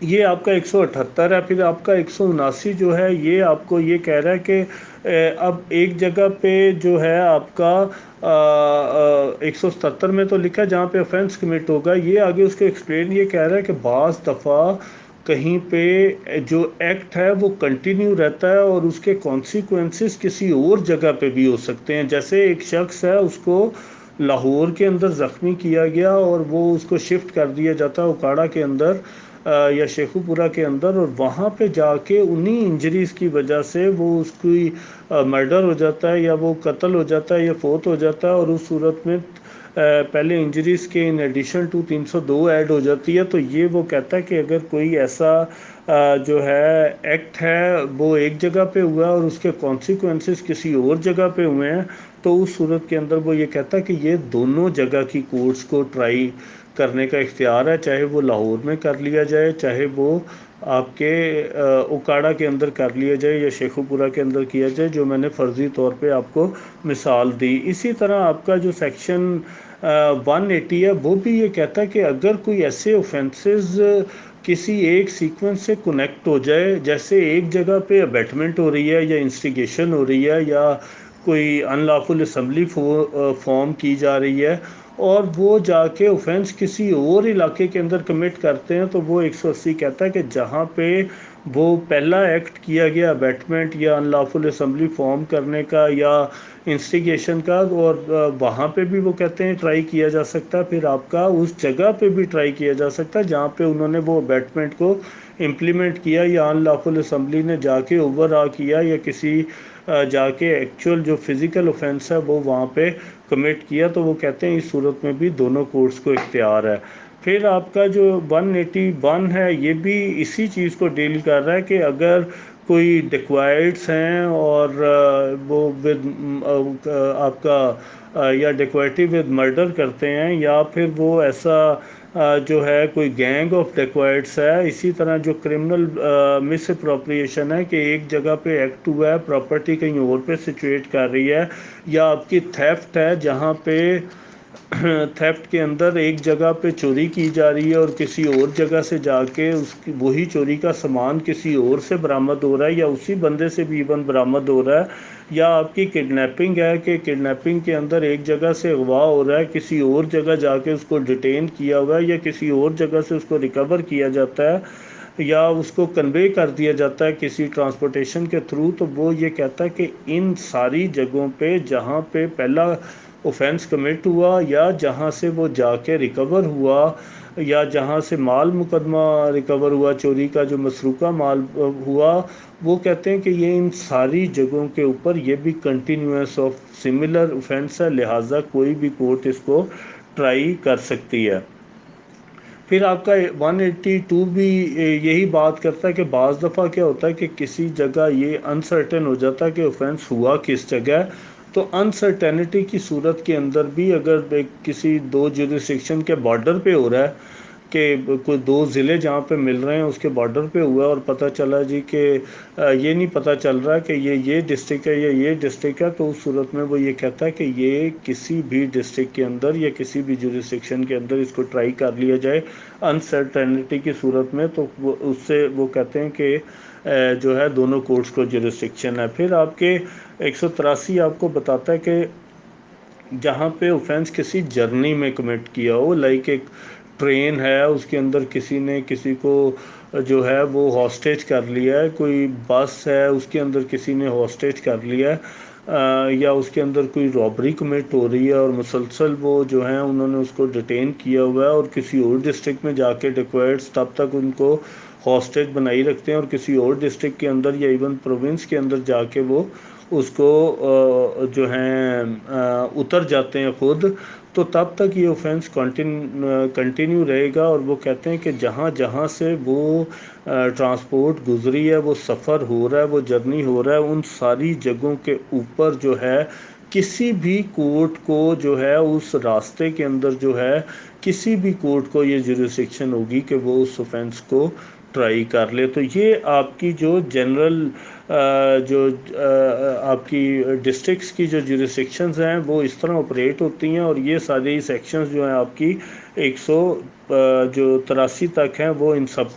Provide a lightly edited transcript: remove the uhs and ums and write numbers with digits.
یہ آپ کا 178 ہے۔ پھر آپ کا 179 جو ہے یہ آپ کو یہ کہہ رہا ہے کہ اب ایک جگہ پہ جو ہے آپ کا 177 میں تو لکھا ہے جہاں پہ آفینس کمٹ ہوگا، یہ آگے اس کو ایکسپلین یہ کہہ رہا ہے کہ بعض دفعہ کہیں پہ جو ایکٹ ہے وہ کنٹینیو رہتا ہے اور اس کے کانسیکوینسز کسی اور جگہ پہ بھی ہو سکتے ہیں۔ جیسے ایک شخص ہے، اس کو لاہور کے اندر زخمی کیا گیا اور وہ اس کو شفٹ کر دیا جاتا ہے اوکاڑا کے اندر یا شیخو پورہ کے اندر، اور وہاں پہ جا کے انہی انجریز کی وجہ سے وہ اس کی مرڈر ہو جاتا ہے یا وہ قتل ہو جاتا ہے یا فوت ہو جاتا ہے، اور اس صورت میں پہلے انجریز کے ان ایڈیشن ٹو 302 ایڈ ہو جاتی ہے۔ تو یہ وہ کہتا ہے کہ اگر کوئی ایسا جو ہے ایکٹ ہے وہ ایک جگہ پہ ہوا ہے اور اس کے کانسیکوینسز کسی اور جگہ پہ ہوئے ہیں، تو اس صورت کے اندر وہ یہ کہتا ہے کہ یہ دونوں جگہ کی کورٹس کو ٹرائی کرنے کا اختیار ہے، چاہے وہ لاہور میں کر لیا جائے، چاہے وہ آپ کے اوکاڑا کے اندر کر لیا جائے یا شیخو پورہ کے اندر کیا جائے، جو میں نے فرضی طور پہ آپ کو مثال دی۔ اسی طرح آپ کا جو سیکشن 180 ہے وہ بھی یہ کہتا ہے کہ اگر کوئی ایسے اوفینسز کسی ایک سیکوینس سے کنیکٹ ہو جائے، جیسے ایک جگہ پہ ابیٹمنٹ ہو رہی ہے یا انسٹیگیشن ہو رہی ہے یا کوئی ان لافل اسمبلی فارم کی جا رہی ہے، اور وہ جا کے اوفینس کسی اور علاقے کے اندر کمٹ کرتے ہیں، تو وہ 180 کہتا ہے کہ جہاں پہ وہ پہلا ایکٹ کیا گیا ابیٹمنٹ یا ان لافل اسمبلی فارم کرنے کا یا انسٹیگیشن کا، اور وہاں پہ بھی وہ کہتے ہیں ٹرائی کیا جا سکتا ہے، پھر آپ کا اس جگہ پہ بھی ٹرائی کیا جا سکتا ہے جہاں پہ انہوں نے وہ ابیٹمنٹ کو امپلیمنٹ کیا یا ان لافل اسمبلی نے جا کے اوور آ کیا یا کسی جا کے ایکچوئل جو فزیکل اوفینس ہے وہ وہاں پہ کمٹ کیا، تو وہ کہتے ہیں اس صورت میں بھی دونوں کورٹس کو اختیار ہے۔ پھر آپ کا جو 181 ہے یہ بھی اسی چیز کو ڈیل کر رہا ہے کہ اگر کوئی ڈیکوائٹس ہیں اور وہ آپ کا یا ڈیکوائٹی ود مرڈر کرتے ہیں، یا پھر وہ ایسا جو ہے کوئی گینگ آف ڈیکوائٹس ہے، اسی طرح جو کرمنل مس اپروپریشن ہے کہ ایک جگہ پہ ایکٹ ہوا ہے، پراپرٹی کہیں اور پہ سچویٹ کر رہی ہے، یا آپ کی تھیفٹ ہے جہاں پہ تھیفٹ کے اندر ایک جگہ پہ چوری کی جا رہی ہے اور کسی اور جگہ سے جا کے اس کی وہی چوری کا سامان کسی اور سے برآمد ہو رہا ہے یا اسی بندے سے بھی ایون برآمد ہو رہا ہے، یا آپ کی کڈنیپنگ ہے کہ کڈنیپنگ کے اندر ایک جگہ سے اغوا ہو رہا ہے، کسی اور جگہ جا کے اس کو ڈیٹین کیا ہوا ہے یا کسی اور جگہ سے اس کو ریکور کیا جاتا ہے یا اس کو کنوے کر دیا جاتا ہے کسی ٹرانسپورٹیشن کے تھرو، تو وہ یہ کہتا ہے کہ ان ساری جگہوں پہ جہاں پہ پہلا اوفینس کمٹ ہوا یا جہاں سے وہ جا کے ریکور ہوا یا جہاں سے مال مقدمہ ریکور ہوا، چوری کا جو مسروقہ مال ہوا، وہ کہتے ہیں کہ یہ ان ساری جگہوں کے اوپر یہ بھی کنٹینیوس آف سملر اوفینس ہے، لہٰذا کوئی بھی کورٹ اس کو ٹرائی کر سکتی ہے۔ پھر آپ کا 182 بھی یہی بات کرتا ہے کہ بعض دفعہ کیا ہوتا ہے کہ کسی جگہ یہ انسرٹن ہو جاتا ہے کہ اوفینس ہوا کس جگہ، تو انسرٹینٹی کی صورت کے اندر بھی اگر کسی دو جوریسڈکشن کے بارڈر پہ ہو رہا ہے کہ کوئی دو ضلع جہاں پہ مل رہے ہیں اس کے بارڈر پہ ہوا ہے اور پتہ چلا جی کہ یہ نہیں پتہ چل رہا کہ یہ ڈسٹرکٹ ہے یا یہ ڈسٹرکٹ ہے، تو اس صورت میں وہ یہ کہتا ہے کہ یہ کسی بھی ڈسٹرکٹ کے اندر یا کسی بھی جوریسڈکشن کے اندر اس کو ٹرائی کر لیا جائے انسرٹینٹی کی صورت میں، تو اس سے وہ کہتے ہیں کہ جو ہے دونوں کورٹس کو جوریسڈکشن ہے۔ پھر آپ کے 183 آپ کو بتاتا ہے کہ جہاں پہ اوفینس کسی جرنی میں کمٹ کیا ہو، لائک ایک ٹرین ہے اس کے اندر کسی نے کسی کو جو ہے وہ ہاسٹیج کر لیا ہے، کوئی بس ہے اس کے اندر کسی نے ہاسٹیج کر لیا ہے، یا اس کے اندر کوئی رابری کمٹ ہو رہی ہے اور مسلسل وہ جو ہیں انہوں نے اس کو ڈیٹین کیا ہوا ہے، اور کسی اور ڈسٹرکٹ میں جا کے ڈیکوائٹس تب تک ان کو ہاسٹیج بنائی رکھتے ہیں اور کسی اور ڈسٹرکٹ کے اندر یا ایون پروونس کے اندر جا کے وہ اس کو جو ہیں اتر جاتے ہیں خود، تو تب تک یہ اوفینس کنٹینیو رہے گا، اور وہ کہتے ہیں کہ جہاں جہاں سے وہ ٹرانسپورٹ گزری ہے، وہ سفر ہو رہا ہے، وہ جرنی ہو رہا ہے، ان ساری جگہوں کے اوپر جو ہے کسی بھی کورٹ کو جو ہے اس راستے کے اندر جو ہے کسی بھی کورٹ کو یہ جوریسڈکشن ہوگی کہ وہ اس اوفینس کو ٹرائی کر لے۔ تو یہ آپ کی جو جنرل جو آپ کی ڈسٹرکٹس کی جو جوریسڈکشنز ہیں وہ اس طرح آپریٹ ہوتی ہیں، اور یہ ساری سیکشنز جو ہیں آپ کی 183 تک ہیں وہ ان سب